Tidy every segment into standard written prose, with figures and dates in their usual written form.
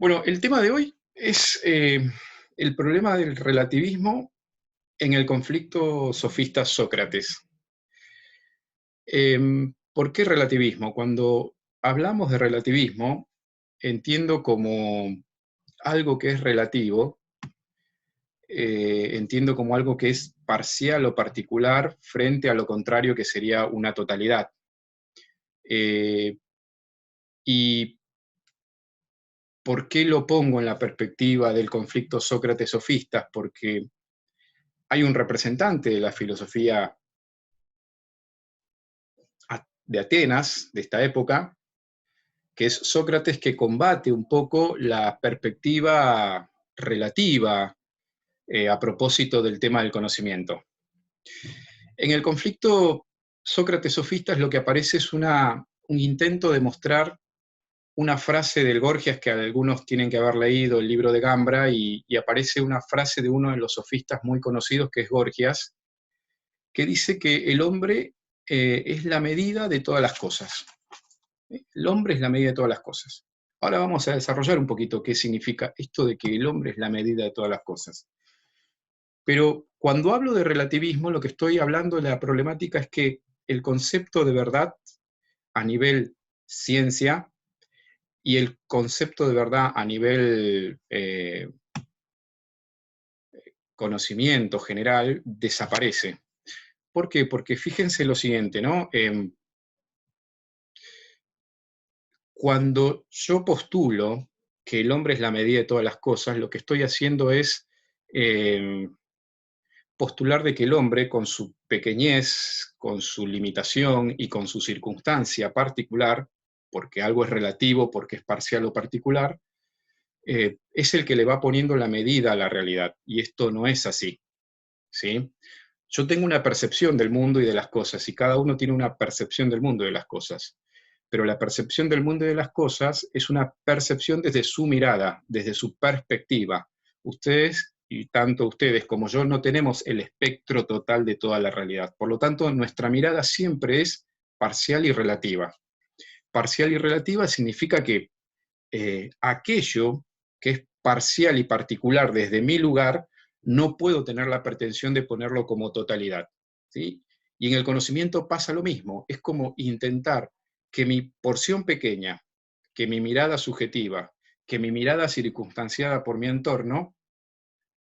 Bueno, el tema de hoy es el problema del relativismo en el conflicto sofista-Sócrates. ¿Por qué relativismo? Cuando hablamos de relativismo, entiendo como algo que es relativo, entiendo como algo que es parcial o particular frente a lo contrario que sería una totalidad. Eh, ¿Y por qué lo pongo en la perspectiva del conflicto Sócrates-sofistas? Porque hay un representante de la filosofía de Atenas, de esta época, que es Sócrates, que combate un poco la perspectiva relativa a propósito del tema del conocimiento. En el conflicto Sócrates-sofistas lo que aparece es un intento de mostrar una frase del Gorgias, que algunos tienen que haber leído el libro de Gambra, y aparece una frase de uno de los sofistas muy conocidos, que es Gorgias, que dice que el hombre es la medida de todas las cosas. El hombre es la medida de todas las cosas. Ahora vamos a desarrollar un poquito qué significa esto de que el hombre es la medida de todas las cosas. Pero cuando hablo de relativismo, lo que estoy hablando de la problemática es que el concepto de verdad a nivel ciencia y el concepto de verdad a nivel conocimiento general desaparece. ¿Por qué? Porque fíjense lo siguiente, ¿no? Cuando yo postulo que el hombre es la medida de todas las cosas, lo que estoy haciendo es postular de que el hombre, con su pequeñez, con su limitación y con su circunstancia particular, porque algo es relativo, porque es parcial o particular, es el que le va poniendo la medida a la realidad. Y esto no es así, ¿sí? Yo tengo una percepción del mundo y de las cosas, y cada uno tiene una percepción del mundo y de las cosas. Pero la percepción del mundo y de las cosas es una percepción desde su mirada, desde su perspectiva. Ustedes, y tanto ustedes como yo, no tenemos el espectro total de toda la realidad. Por lo tanto, nuestra mirada siempre es parcial y relativa. Parcial y relativa significa que aquello que es parcial y particular desde mi lugar, no puedo tener la pretensión de ponerlo como totalidad, ¿sí? Y en el conocimiento pasa lo mismo, es como intentar que mi porción pequeña, que mi mirada subjetiva, que mi mirada circunstanciada por mi entorno,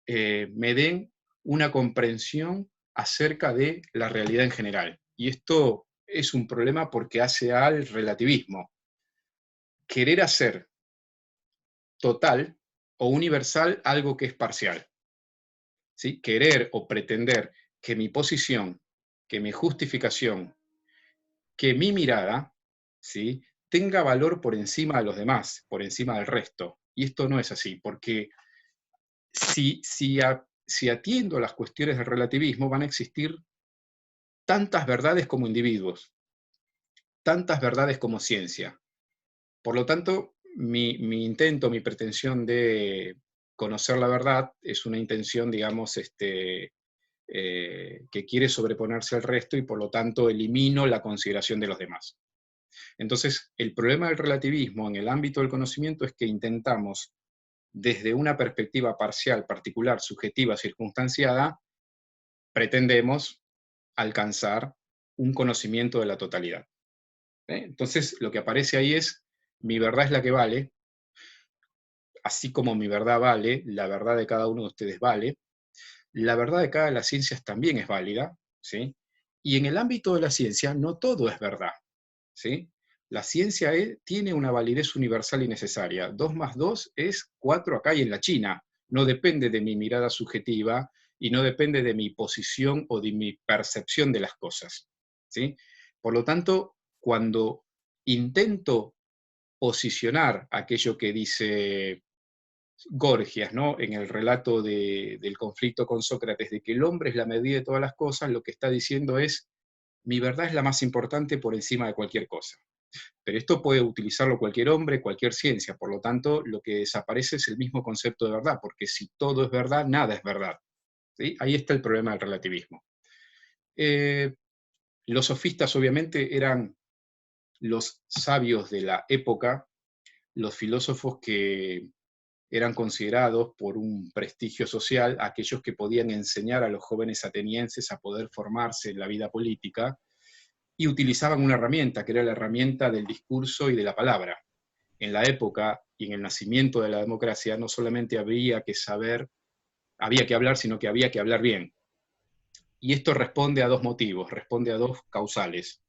me den una comprensión acerca de la realidad en general. Y esto es un problema porque hace al relativismo. Querer hacer total o universal algo que es parcial. ¿Sí? Querer o pretender que mi posición, que mi justificación, que mi mirada, ¿sí? tenga valor por encima de los demás, por encima del resto. Y esto no es así, porque si atiendo a las cuestiones del relativismo, van a existir tantas verdades como individuos, tantas verdades como ciencia. Por lo tanto, mi intento, mi pretensión de conocer la verdad es una intención, digamos, que quiere sobreponerse al resto y por lo tanto elimino la consideración de los demás. Entonces, el problema del relativismo en el ámbito del conocimiento es que intentamos, desde una perspectiva parcial, particular, subjetiva, circunstanciada, pretendemos alcanzar un conocimiento de la totalidad. Entonces, lo que aparece ahí es, mi verdad es la que vale, así como mi verdad vale, la verdad de cada uno de ustedes vale, la verdad de cada de las ciencias también es válida, ¿sí? Y en el ámbito de la ciencia no todo es verdad, ¿sí? La ciencia tiene una validez universal y necesaria. 2 más 2 es 4 acá y en la China. No depende de mi mirada subjetiva y no depende de mi posición o de mi percepción de las cosas, ¿sí? Por lo tanto, cuando intento posicionar aquello que dice Gorgias, ¿no? En el relato del conflicto con Sócrates, de que el hombre es la medida de todas las cosas, lo que está diciendo es, mi verdad es la más importante por encima de cualquier cosa. Pero esto puede utilizarlo cualquier hombre, cualquier ciencia, por lo tanto, lo que desaparece es el mismo concepto de verdad, porque si todo es verdad, nada es verdad, ¿sí? Ahí está el problema del relativismo. Eh, los sofistas, obviamente, eran los sabios de la época, los filósofos que eran considerados por un prestigio social aquellos que podían enseñar a los jóvenes atenienses a poder formarse en la vida política, y utilizaban una herramienta, que era la herramienta del discurso y de la palabra. En la época y en el nacimiento de la democracia no solamente había que hablar, sino que había que hablar bien. Y esto responde a dos motivos, responde a dos causales.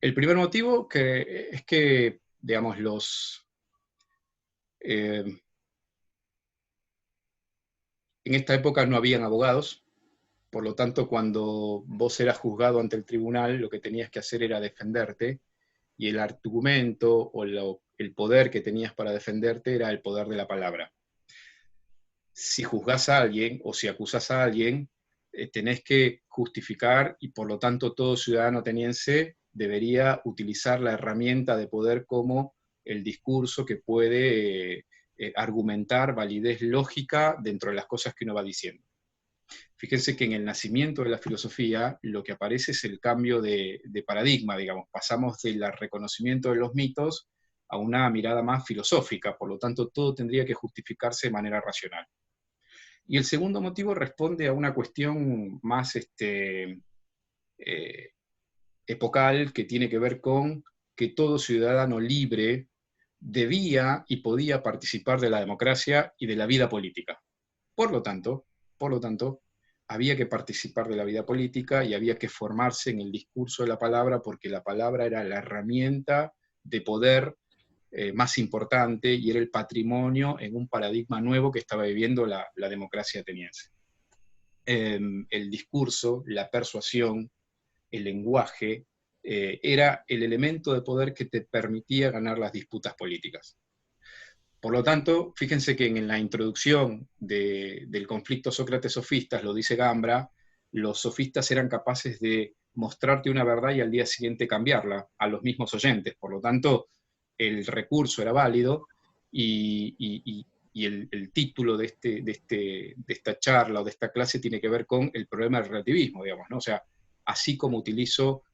El primer motivo es que, digamos, en esta época no habían abogados, por lo tanto, cuando vos eras juzgado ante el tribunal, lo que tenías que hacer era defenderte, y el argumento o el poder que tenías para defenderte era el poder de la palabra. Si juzgás a alguien o si acusás a alguien, tenés que justificar, y por lo tanto todo ciudadano ateniense debería utilizar la herramienta de poder como el discurso que puede argumentar validez lógica dentro de las cosas que uno va diciendo. Fíjense que en el nacimiento de la filosofía lo que aparece es el cambio de paradigma, digamos. Pasamos del reconocimiento de los mitos a una mirada más filosófica, por lo tanto todo tendría que justificarse de manera racional. Y el segundo motivo responde a una cuestión más epocal, que tiene que ver con que todo ciudadano libre debía y podía participar de la democracia y de la vida política. Por lo tanto, había que participar de la vida política y había que formarse en el discurso de la palabra, porque la palabra era la herramienta de poder más importante y era el patrimonio en un paradigma nuevo que estaba viviendo la democracia ateniense. El discurso, la persuasión, el lenguaje, era el elemento de poder que te permitía ganar las disputas políticas. Por lo tanto, fíjense que en la introducción del conflicto Sócrates-sofistas, lo dice Gambra, los sofistas eran capaces de mostrarte una verdad y al día siguiente cambiarla a los mismos oyentes. Por lo tanto, el recurso era válido, y el título de esta charla o de esta clase tiene que ver con el problema del relativismo, digamos, ¿no? O sea, así como utilizo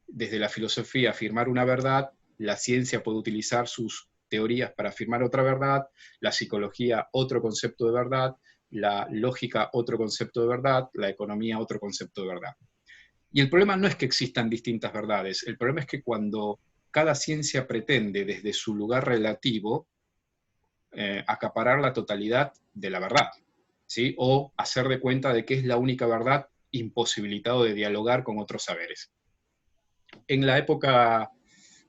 desde la filosofía afirmar una verdad, la ciencia puede utilizar sus teorías para afirmar otra verdad, la psicología otro concepto de verdad, la lógica otro concepto de verdad, la economía otro concepto de verdad. Y el problema no es que existan distintas verdades, el problema es que cuando cada ciencia pretende desde su lugar relativo acaparar la totalidad de la verdad, ¿sí? O hacer de cuenta de que es la única verdad, imposibilitado de dialogar con otros saberes. En la época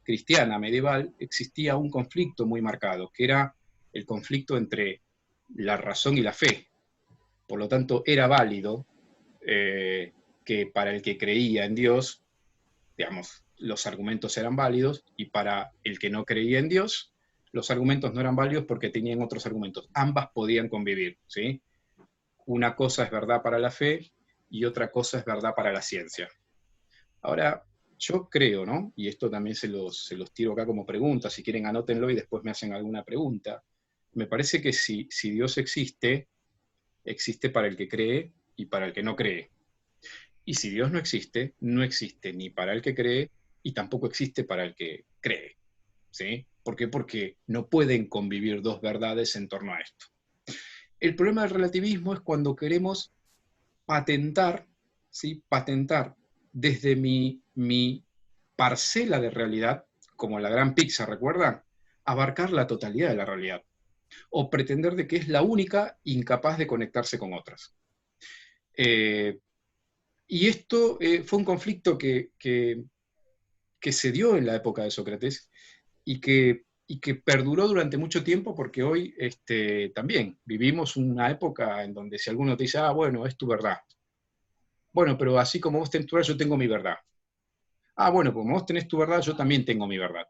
cristiana medieval existía un conflicto muy marcado, que era el conflicto entre la razón y la fe. Por lo tanto, era válido que para el que creía en Dios, digamos, los argumentos eran válidos, y para el que no creía en Dios, los argumentos no eran válidos porque tenían otros argumentos. Ambas podían convivir, ¿sí? Una cosa es verdad para la fe y otra cosa es verdad para la ciencia. Ahora, yo creo, ¿no? Y esto también se los tiro acá como pregunta, si quieren anótenlo y después me hacen alguna pregunta. Me parece que si Dios existe, existe para el que cree y para el que no cree. Y si Dios no existe, no existe ni para el que cree y tampoco existe para el que cree, ¿sí? ¿Por qué? Porque no pueden convivir dos verdades en torno a esto. El problema del relativismo es cuando queremos patentar, ¿sí? Patentar desde mi parcela de realidad, como la gran pizza, ¿recuerdan? Abarcar la totalidad de la realidad, o pretender de que es la única, incapaz de conectarse con otras. Y esto fue un conflicto que se dio en la época de Sócrates y que perduró durante mucho tiempo, porque hoy también vivimos una época en donde si alguno te dice, ah, bueno, es tu verdad. Bueno, pero así como vos tenés tu verdad, yo tengo mi verdad. Ah, bueno, como vos tenés tu verdad, yo también tengo mi verdad.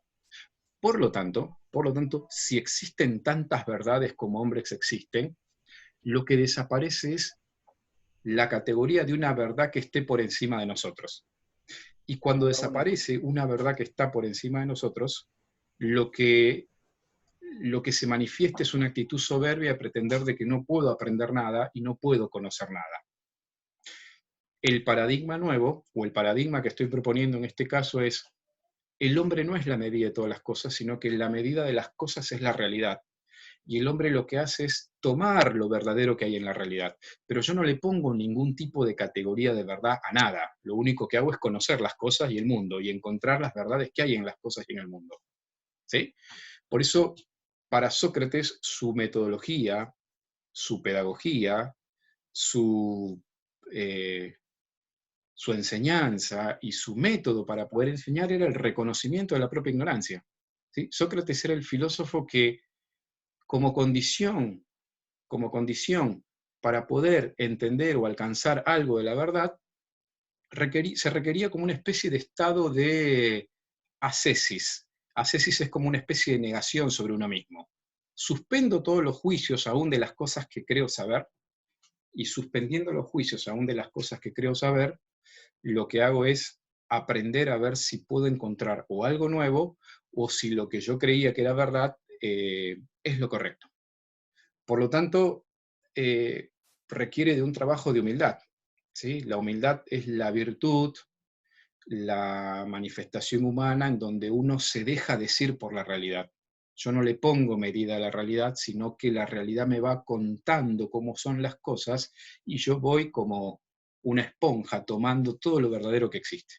Por lo tanto, si existen tantas verdades como hombres existen, lo que desaparece es la categoría de una verdad que esté por encima de nosotros. Y cuando desaparece una verdad que está por encima de nosotros, lo que se manifiesta es una actitud soberbia de pretender de que no puedo aprender nada y no puedo conocer nada. El paradigma nuevo, o el paradigma que estoy proponiendo en este caso, es: el hombre no es la medida de todas las cosas, sino que la medida de las cosas es la realidad. y el hombre lo que hace es tomar lo verdadero que hay en la realidad. Pero yo no le pongo ningún tipo de categoría de verdad a nada. Lo único que hago es conocer las cosas y el mundo, y encontrar las verdades que hay en las cosas y en el mundo. ¿Sí? Por eso, para Sócrates, su metodología, su pedagogía, su, eh, su enseñanza y su método para poder enseñar era el reconocimiento de la propia ignorancia. ¿Sí? Sócrates era el filósofo que, como condición, como condición para poder entender o alcanzar algo de la verdad, se requería como una especie de estado de ascesis. Ascesis es como una especie de negación sobre uno mismo. Suspendo todos los juicios aún de las cosas que creo saber, y suspendiendo los juicios aún de las cosas que creo saber, lo que hago es aprender a ver si puedo encontrar o algo nuevo, o si lo que yo creía que era verdad es lo correcto. Por lo tanto, requiere de un trabajo de humildad. ¿Sí? La humildad es la virtud, la manifestación humana en donde uno se deja decir por la realidad. Yo no le pongo medida a la realidad, sino que la realidad me va contando cómo son las cosas, y yo voy como una esponja tomando todo lo verdadero que existe.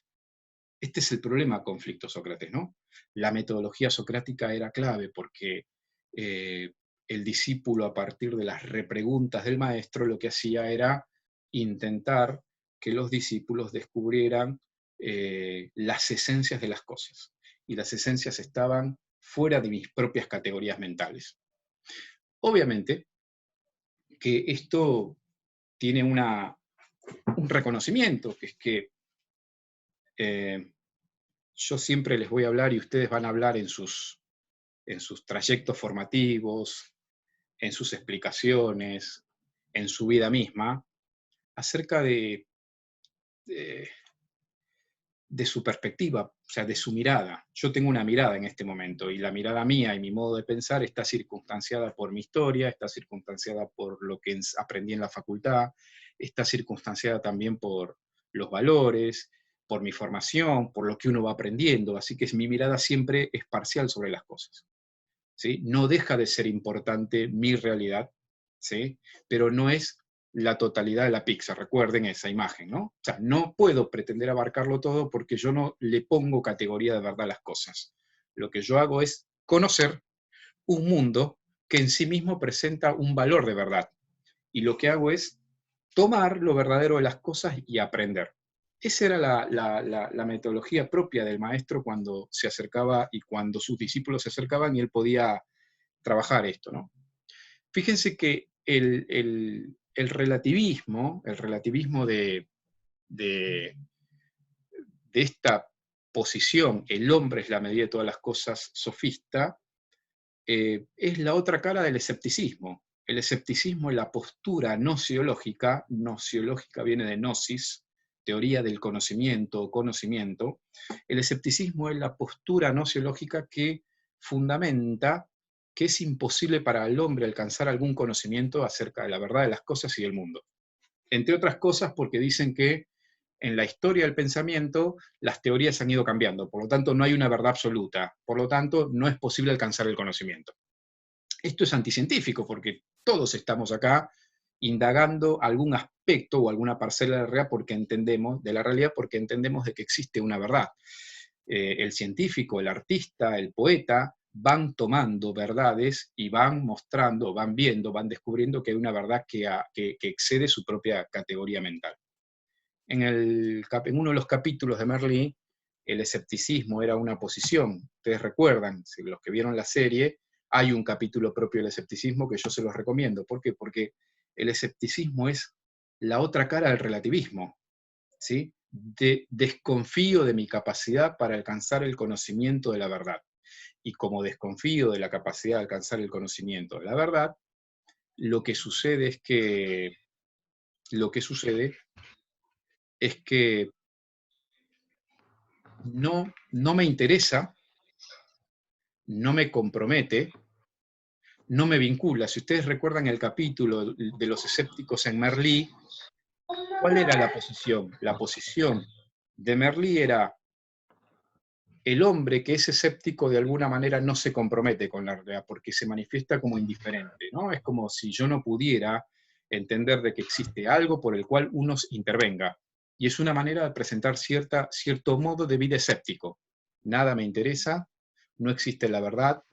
Este es el problema conflicto Sócrates, ¿no? La metodología socrática era clave porque el discípulo, a partir de las repreguntas del maestro, lo que hacía era intentar que los discípulos descubrieran las esencias de las cosas. Y las esencias estaban fuera de mis propias categorías mentales. Obviamente que esto tiene un reconocimiento, que es que yo siempre les voy a hablar, y ustedes van a hablar en sus trayectos formativos, en sus explicaciones, en su vida misma, acerca de, de su perspectiva, o sea, de su mirada. Yo tengo una mirada en este momento, y la mirada mía y mi modo de pensar está circunstanciada por mi historia, está circunstanciada por lo que aprendí en la facultad, está circunstanciada también por los valores, por mi formación, por lo que uno va aprendiendo, así que mi mirada siempre es parcial sobre las cosas. ¿Sí? No deja de ser importante mi realidad, ¿sí? Pero no es la totalidad de la pizza, recuerden esa imagen, ¿no? O sea, no puedo pretender abarcarlo todo porque yo no le pongo categoría de verdad a las cosas. Lo que yo hago es conocer un mundo que en sí mismo presenta un valor de verdad. Y lo que hago es tomar lo verdadero de las cosas y aprender. Esa era la metodología propia del maestro cuando se acercaba y cuando sus discípulos se acercaban y él podía trabajar esto, ¿no? Fíjense que el relativismo de esta posición, el hombre es la medida de todas las cosas sofista, es la otra cara del escepticismo. El escepticismo es la postura nociológica viene de gnosis, teoría del conocimiento o conocimiento. El escepticismo es la postura nociológica que fundamenta que es imposible para el hombre alcanzar algún conocimiento acerca de la verdad de las cosas y del mundo. Entre otras cosas porque dicen que en la historia del pensamiento las teorías han ido cambiando, por lo tanto no hay una verdad absoluta, por lo tanto no es posible alcanzar el conocimiento. Esto es anticientífico porque todos estamos acá indagando algún aspecto o alguna parcela de la realidad porque entendemos de que existe una verdad. El científico, el artista, el poeta van tomando verdades y van mostrando, van viendo, van descubriendo que hay una verdad que excede su propia categoría mental. En uno de los capítulos de Merlí, el escepticismo era una posición. Ustedes recuerdan, si los que vieron la serie, hay un capítulo propio del escepticismo que yo se los recomiendo. ¿Por qué? Porque el escepticismo es la otra cara del relativismo, ¿sí? Desconfío de mi capacidad para alcanzar el conocimiento de la verdad. Y como desconfío de la capacidad de alcanzar el conocimiento de la verdad, lo que sucede es que no me interesa, no me compromete, no me vincula. Si ustedes recuerdan el capítulo de los escépticos en Merlí, ¿cuál era la posición? La posición de Merlí era: el hombre que es escéptico de alguna manera no se compromete con la realidad porque se manifiesta como indiferente, ¿no? Es como si yo no pudiera entender de que existe algo por el cual uno intervenga. Y es una manera de presentar cierto modo de vida escéptico. Nada me interesa, no existe la verdad,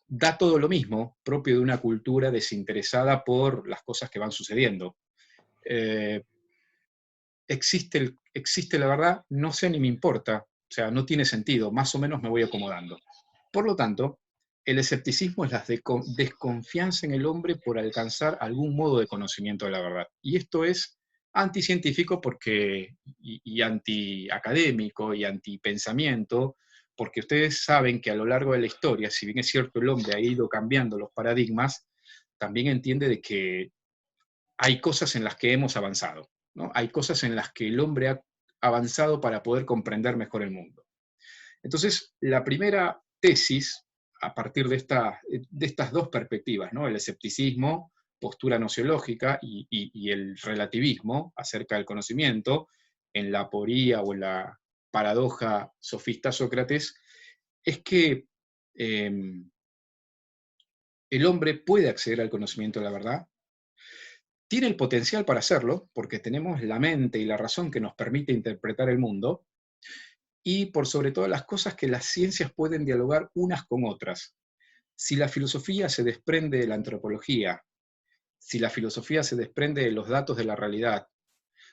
da todo lo mismo, propio de una cultura desinteresada por las cosas que van sucediendo. Eh, existe la verdad, no sé ni me importa, o sea, no tiene sentido, más o menos me voy acomodando. Por lo tanto, el escepticismo es la desconfianza en el hombre por alcanzar algún modo de conocimiento de la verdad. Y esto es anticientífico porque, y antiacadémico y antipensamiento, porque ustedes saben que a lo largo de la historia, si bien es cierto el hombre ha ido cambiando los paradigmas, también entiende de que hay cosas en las que hemos avanzado, ¿no? Hay cosas en las que el hombre ha avanzado para poder comprender mejor el mundo. Entonces, la primera tesis, a partir de estas dos perspectivas, ¿no? El escepticismo, postura nociológica, y el relativismo acerca del conocimiento, en la aporía o en la paradoja sofista Sócrates, es que eh, el hombre puede acceder al conocimiento de la verdad, tiene el potencial para hacerlo, porque tenemos la mente y la razón que nos permite interpretar el mundo, y por sobre todas las cosas que las ciencias pueden dialogar unas con otras. Si la filosofía se desprende de la antropología, si la filosofía se desprende de los datos de la realidad,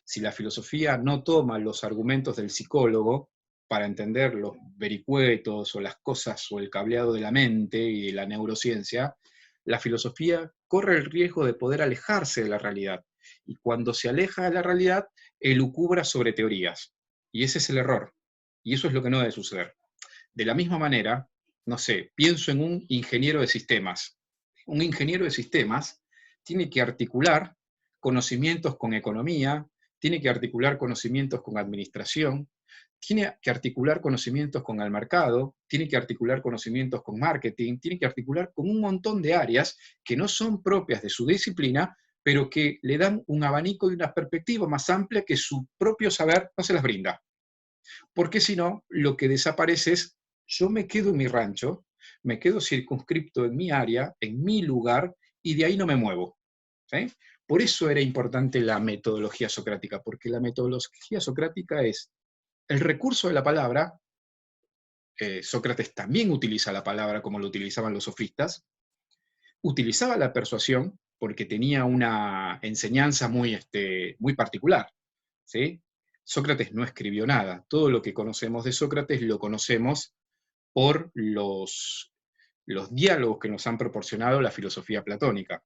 si la filosofía no toma los argumentos del psicólogo para entender los vericuetos o las cosas o el cableado de la mente y de la neurociencia, la filosofía corre el riesgo de poder alejarse de la realidad. Y cuando se aleja de la realidad, elucubra sobre teorías. Y ese es el error. Y eso es lo que no debe suceder. De la misma manera, no sé, pienso en un ingeniero de sistemas. Un ingeniero de sistemas tiene que articular conocimientos con economía, tiene que articular conocimientos con administración, tiene que articular conocimientos con el mercado, tiene que articular conocimientos con marketing, tiene que articular con un montón de áreas que no son propias de su disciplina, pero que le dan un abanico y una perspectiva más amplia que su propio saber no se las brinda. Porque si no, lo que desaparece es, yo me quedo en mi rancho, me quedo circunscripto en mi área, en mi lugar, y de ahí no me muevo. ¿Sí? Por eso era importante la metodología socrática, porque la metodología socrática es el recurso de la palabra. Sócrates también utiliza la palabra como lo utilizaban los sofistas, utilizaba la persuasión porque tenía una enseñanza muy particular. ¿Sí? Sócrates no escribió nada. Todo lo que conocemos de Sócrates lo conocemos por los diálogos que nos han proporcionado la filosofía platónica.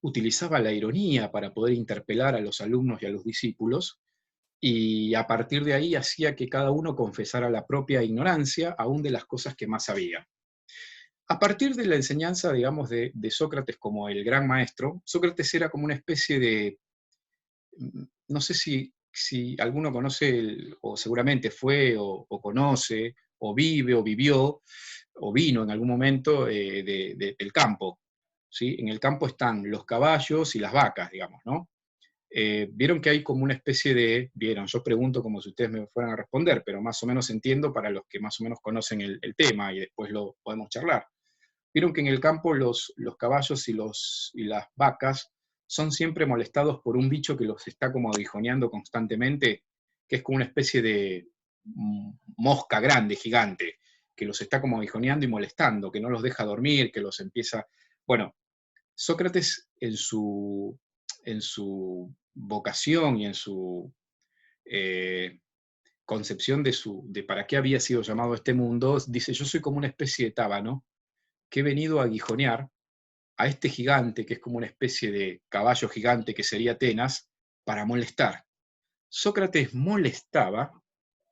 Utilizaba la ironía para poder interpelar a los alumnos y a los discípulos, y a partir de ahí hacía que cada uno confesara la propia ignorancia, aún de las cosas que más sabía. A partir de la enseñanza, digamos, de Sócrates como el gran maestro, Sócrates era como una especie de, no sé si alguno conoce, o seguramente fue, o conoce, o vive, o vivió, o vino en algún momento del campo. ¿Sí? En el campo están los caballos y las vacas, digamos, ¿no? Vieron que hay como una especie yo pregunto como si ustedes me fueran a responder, pero más o menos entiendo para los que más o menos conocen el tema y después lo podemos charlar. Vieron que en el campo los caballos y las vacas son siempre molestados por un bicho que los está como aguijoneando constantemente, que es como una especie de mosca grande, gigante, que los está como aguijoneando y molestando, que no los deja dormir, que los empieza... Bueno, Sócrates en su vocación y en su eh, concepción de para qué había sido llamado a este mundo, dice, yo soy como una especie de tábano que he venido a aguijonear a este gigante, que es como una especie de caballo gigante que sería Atenas, para molestar. Sócrates molestaba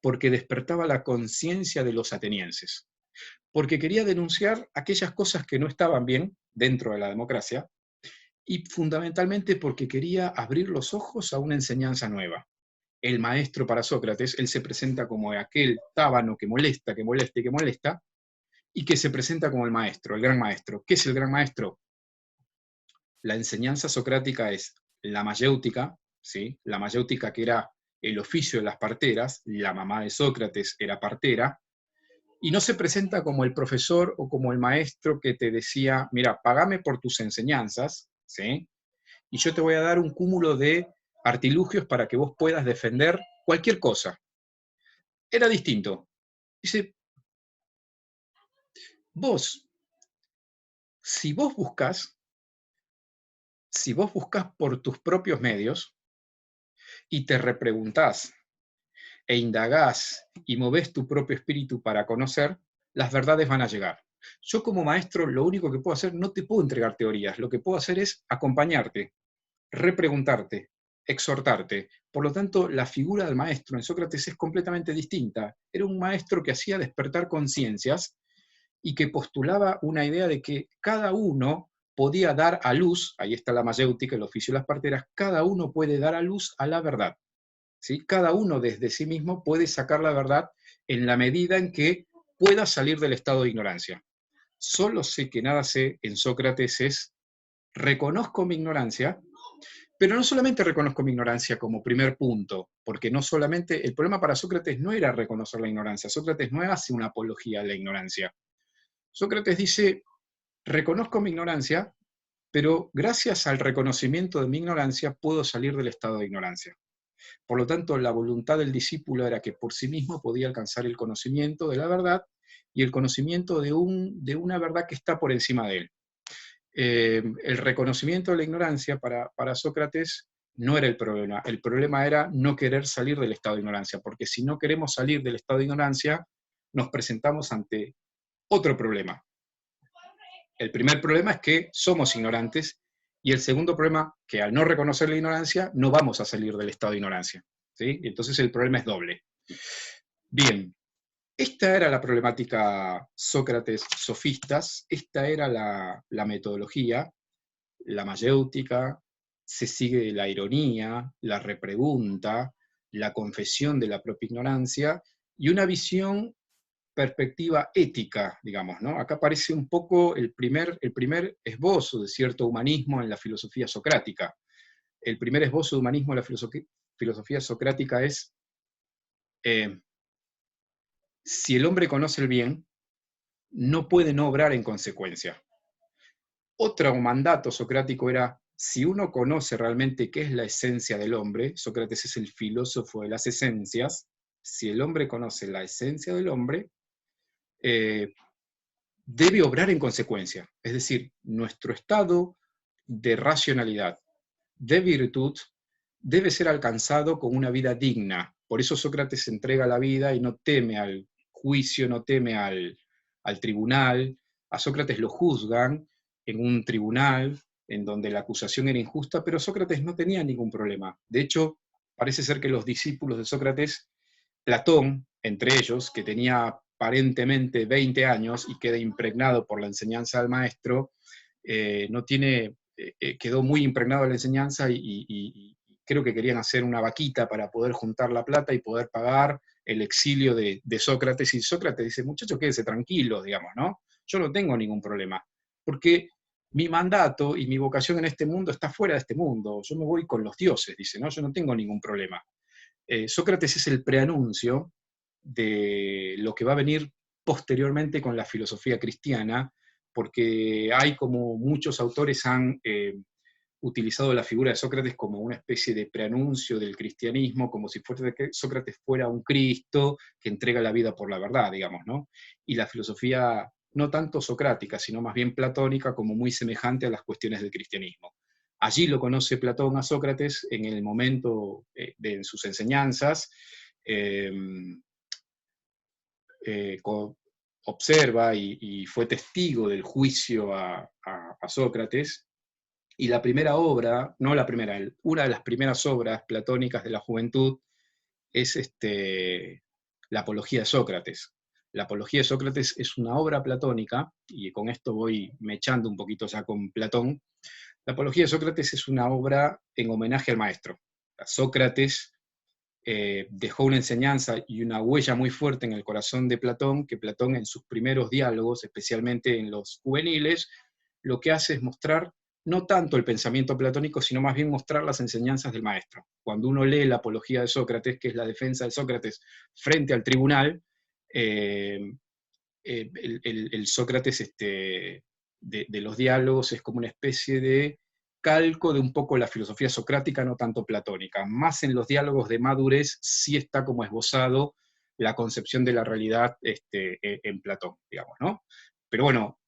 porque despertaba la conciencia de los atenienses, porque quería denunciar aquellas cosas que no estaban bien dentro de la democracia, y fundamentalmente porque quería abrir los ojos a una enseñanza nueva. El maestro para Sócrates, él se presenta como aquel tábano que molesta, que molesta y que molesta, y que se presenta como el maestro, el gran maestro. ¿Qué es el gran maestro? La enseñanza socrática es la mayéutica, ¿sí? La mayéutica que era el oficio de las parteras, la mamá de Sócrates era partera, y no se presenta como el profesor o como el maestro que te decía, mira, pagame por tus enseñanzas, ¿sí? Y yo te voy a dar un cúmulo de artilugios para que vos puedas defender cualquier cosa. Era distinto. Dice, vos, si vos buscas, si vos buscas por tus propios medios y te repreguntás e indagás y movés tu propio espíritu para conocer, las verdades van a llegar. Yo como maestro lo único que puedo hacer, no te puedo entregar teorías, lo que puedo hacer es acompañarte, repreguntarte, exhortarte. Por lo tanto, la figura del maestro en Sócrates es completamente distinta. Era un maestro que hacía despertar conciencias y que postulaba una idea de que cada uno podía dar a luz, ahí está la mayéutica, el oficio de las parteras, cada uno puede dar a luz a la verdad. ¿Sí? Cada uno desde sí mismo puede sacar la verdad en la medida en que pueda salir del estado de ignorancia. Solo sé que nada sé en Sócrates es, reconozco mi ignorancia, pero no solamente reconozco mi ignorancia como primer punto, porque no solamente, el problema para Sócrates no era reconocer la ignorancia, Sócrates no hace una apología a la ignorancia. Sócrates dice, reconozco mi ignorancia, pero gracias al reconocimiento de mi ignorancia puedo salir del estado de ignorancia. Por lo tanto, la voluntad del discípulo era que por sí mismo podía alcanzar el conocimiento de la verdad y el conocimiento de una verdad que está por encima de él. El reconocimiento de la ignorancia para Sócrates no era el problema era no querer salir del estado de ignorancia, porque si no queremos salir del estado de ignorancia, nos presentamos ante otro problema. El primer problema es que somos ignorantes, y el segundo problema, que al no reconocer la ignorancia, no vamos a salir del estado de ignorancia. ¿Sí? Entonces el problema es doble. Bien, esta era la problemática Sócrates-sofistas, esta era la metodología, la mayéutica, se sigue la ironía, la repregunta, la confesión de la propia ignorancia, y una visión perspectiva ética, digamos, ¿no? Acá aparece un poco el primer esbozo de cierto humanismo en la filosofía socrática. El primer esbozo de humanismo en la filosofía socrática es, si el hombre conoce el bien, no puede no obrar en consecuencia. Otro mandato socrático era, si uno conoce realmente qué es la esencia del hombre, Sócrates es el filósofo de las esencias, si el hombre conoce la esencia del hombre, debe obrar en consecuencia. Es decir, nuestro estado de racionalidad, de virtud, debe ser alcanzado con una vida digna. Por eso Sócrates entrega la vida y no teme al juicio, no teme al tribunal. A Sócrates lo juzgan en un tribunal en donde la acusación era injusta, pero Sócrates no tenía ningún problema. De hecho, parece ser que los discípulos de Sócrates, Platón, entre ellos, que tenía aparentemente 20 años y queda impregnado por la enseñanza del maestro, quedó muy impregnado de la enseñanza y creo que querían hacer una vaquita para poder juntar la plata y poder pagar el exilio de Sócrates, y Sócrates dice, muchachos, quédense tranquilos, digamos, ¿no? Yo no tengo ningún problema, porque mi mandato y mi vocación en este mundo está fuera de este mundo, yo me voy con los dioses, dice, ¿no? Yo no tengo ningún problema. Sócrates es el preanuncio de lo que va a venir posteriormente con la filosofía cristiana, porque hay, como muchos autores han utilizado la figura de Sócrates como una especie de preanuncio del cristianismo, como si Sócrates fuera un Cristo que entrega la vida por la verdad, digamos, ¿no? Y la filosofía no tanto socrática, sino más bien platónica, como muy semejante a las cuestiones del cristianismo. Allí lo conoce Platón a Sócrates en el momento de sus enseñanzas, observa y fue testigo del juicio a Sócrates, y la primera obra, no la primera, una de las primeras obras platónicas de la juventud es la Apología de Sócrates. La Apología de Sócrates es una obra platónica, y con esto voy mechando un poquito ya con Platón. La Apología de Sócrates es una obra en homenaje al maestro. Sócrates dejó una enseñanza y una huella muy fuerte en el corazón de Platón, que Platón en sus primeros diálogos, especialmente en los juveniles, lo que hace es mostrar no tanto el pensamiento platónico, sino más bien mostrar las enseñanzas del maestro. Cuando uno lee la Apología de Sócrates, que es la defensa de Sócrates frente al tribunal, el Sócrates de los diálogos es como una especie de calco de un poco la filosofía socrática, no tanto platónica. Más en los diálogos de madurez sí está como esbozado la concepción de la realidad en Platón, digamos, ¿no? Pero bueno,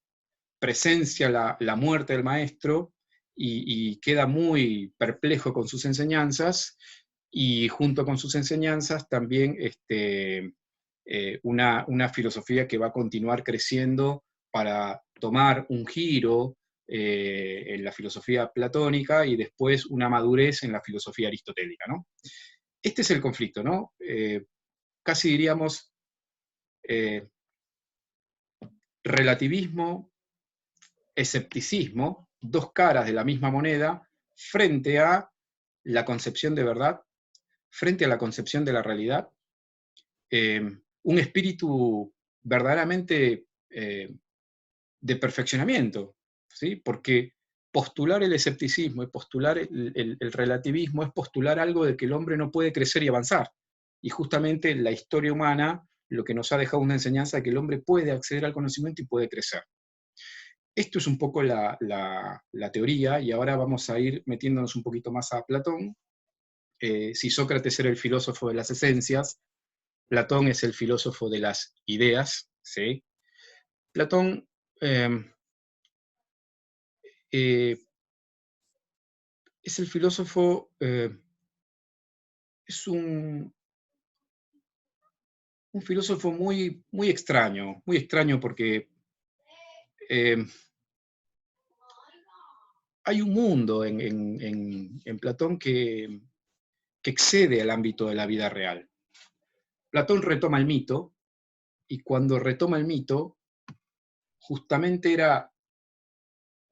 presencia la muerte del maestro y queda muy perplejo con sus enseñanzas, y junto con sus enseñanzas también una filosofía que va a continuar creciendo para tomar un giro en la filosofía platónica y después una madurez en la filosofía aristotélica, ¿no? Este es el conflicto, ¿no? Casi diríamos eh, relativismo, escepticismo, dos caras de la misma moneda, frente a la concepción de verdad, frente a la concepción de la realidad, un espíritu verdaderamente de perfeccionamiento, ¿sí? Porque postular el escepticismo y postular el relativismo es postular algo de que el hombre no puede crecer y avanzar. Y justamente la historia humana lo que nos ha dejado una enseñanza de que el hombre puede acceder al conocimiento y puede crecer. Esto es un poco la teoría, y ahora vamos a ir metiéndonos un poquito más a Platón. Si Sócrates era el filósofo de las esencias, Platón es el filósofo de las ideas, ¿sí? Platón eh, eh, es el filósofo, es un filósofo muy extraño porque eh, hay un mundo en Platón que excede al ámbito de la vida real. Platón retoma el mito, y cuando retoma el mito, justamente era,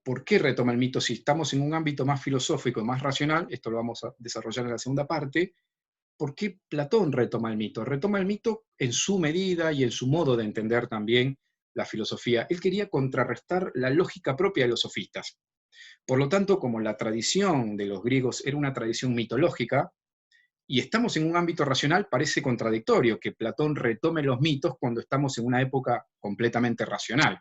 ¿por qué retoma el mito? Si estamos en un ámbito más filosófico y más racional, esto lo vamos a desarrollar en la segunda parte, ¿por qué Platón retoma el mito? Retoma el mito en su medida y en su modo de entender también la filosofía. Él quería contrarrestar la lógica propia de los sofistas. Por lo tanto, como la tradición de los griegos era una tradición mitológica, y estamos en un ámbito racional, parece contradictorio que Platón retome los mitos cuando estamos en una época completamente racional.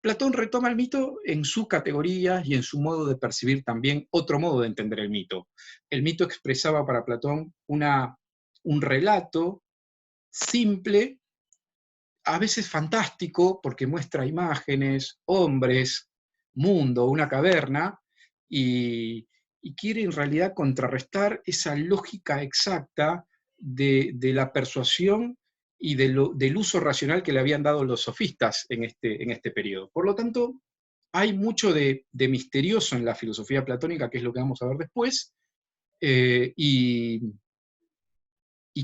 Platón retoma el mito en su categoría y en su modo de percibir también otro modo de entender el mito. El mito expresaba para Platón un relato simple, a veces fantástico, porque muestra imágenes, hombres, mundo, una caverna, y quiere en realidad contrarrestar esa lógica exacta de la persuasión y del uso racional que le habían dado los sofistas en este periodo. Por lo tanto, hay mucho de misterioso en la filosofía platónica, que es lo que vamos a ver después, y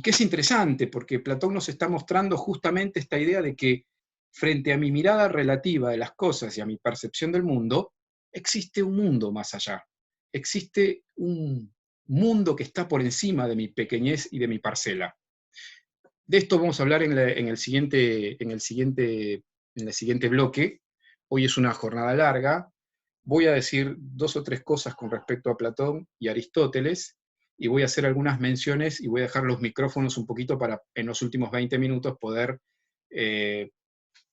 que es interesante, porque Platón nos está mostrando justamente esta idea de que frente a mi mirada relativa de las cosas y a mi percepción del mundo, existe un mundo más allá. Existe un mundo que está por encima de mi pequeñez y de mi parcela. De esto vamos a hablar en el siguiente bloque. Hoy es una jornada larga. Voy a decir dos o tres cosas con respecto a Platón y Aristóteles, y voy a hacer algunas menciones y voy a dejar los micrófonos un poquito para en los últimos 20 minutos poder eh,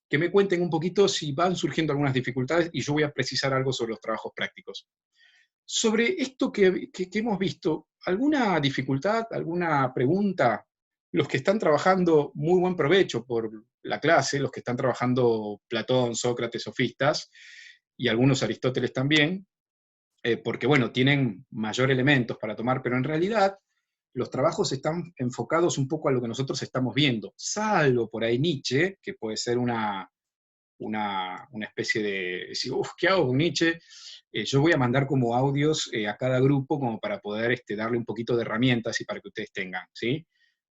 que me cuenten un poquito si van surgiendo algunas dificultades, y yo voy a precisar algo sobre los trabajos prácticos. Sobre esto que hemos visto, ¿alguna dificultad, alguna pregunta? Los que están trabajando, muy buen provecho por la clase, los que están trabajando Platón, Sócrates, sofistas, y algunos Aristóteles también, porque bueno, tienen mayor elementos para tomar, pero en realidad los trabajos están enfocados un poco a lo que nosotros estamos viendo, salvo por ahí Nietzsche, que puede ser una especie de decir, ¿qué hago con Nietzsche? Yo voy a mandar como audios a cada grupo como para poder darle un poquito de herramientas y para que ustedes tengan, ¿sí?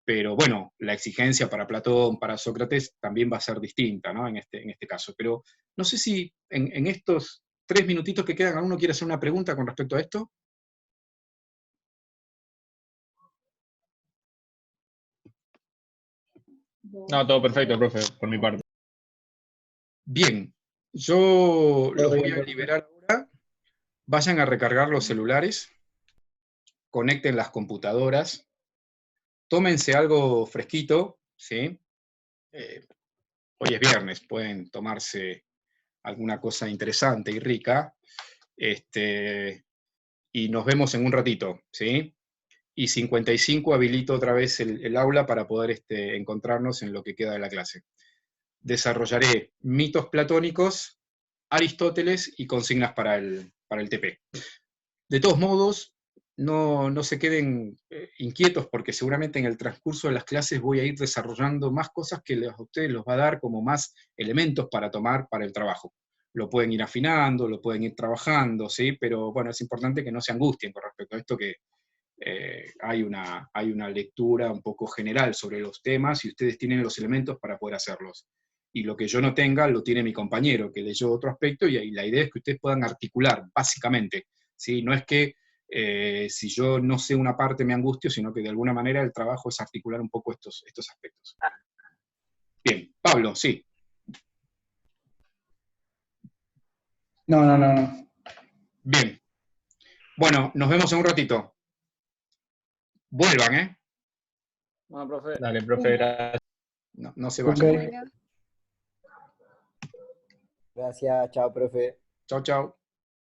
Pero bueno, la exigencia para Platón, para Sócrates, también va a ser distinta, ¿no? En este caso. Pero no sé si en estos 3 minutitos que quedan, ¿alguno quiere hacer una pregunta con respecto a esto? No, todo perfecto, profe, por mi parte. Bien, yo los voy a liberar ahora Vayan a recargar los celulares, conecten las computadoras, tómense algo fresquito, ¿sí? Hoy es viernes, pueden tomarse alguna cosa interesante y rica, y nos vemos en un ratito, ¿sí? Y 55 habilito otra vez el aula para poder encontrarnos en lo que queda de la clase. Desarrollaré mitos platónicos, Aristóteles y consignas para el TP. De todos modos, no se queden inquietos porque seguramente en el transcurso de las clases voy a ir desarrollando más cosas que a ustedes los va a dar como más elementos para tomar para el trabajo. Lo pueden ir afinando, lo pueden ir trabajando, ¿sí? Pero bueno, es importante que no se angustien con respecto a esto, que hay una lectura un poco general sobre los temas y ustedes tienen los elementos para poder hacerlos. Y lo que yo no tenga lo tiene mi compañero, que leyó otro aspecto, y la idea es que ustedes puedan articular, básicamente, ¿sí? No es que si yo no sé una parte me angustio, sino que de alguna manera el trabajo es articular un poco estos aspectos. Bien, Pablo, sí. No. Bien. Bueno, nos vemos en un ratito. Vuelvan, ¿eh? Bueno, profe. Dale, profe, gracias. No se vayan. Okay. Gracias, chao, profe. Chao, chao.